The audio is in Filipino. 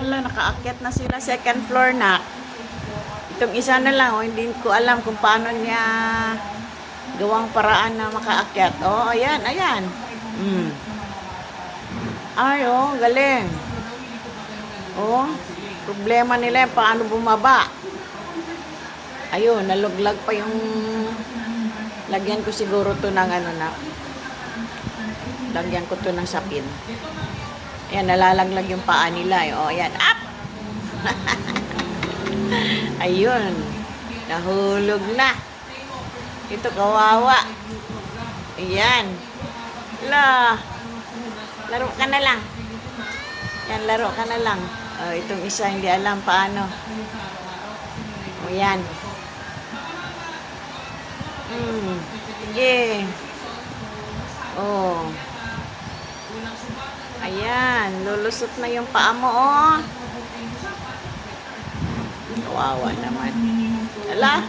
Hala, nakaakyat na sila. Second floor na. Itong isa na lang. Oh, hindi ko alam kung paano niya gawang paraan na makaakyat. Oh, ayan, ayan. Ay, oh, galing. Oh, problema nila yung paano bumaba. Ayun, naluglag pa yung... Lagyan ko siguro to ng ano na. Lagyan ko to ng sapin. Ayan, nalalaglag yung paa nila. O, ayan. Up! Ayun. Nahulog na. Ito, kawawa. Ayan. La. Laro ka na lang. Ayan, laro ka na lang. O, itong isa, hindi alam paano. O, ayan. Sige. Oh. Ayan, lulusot na yung paa mo, oh. Kawawa naman. Ala.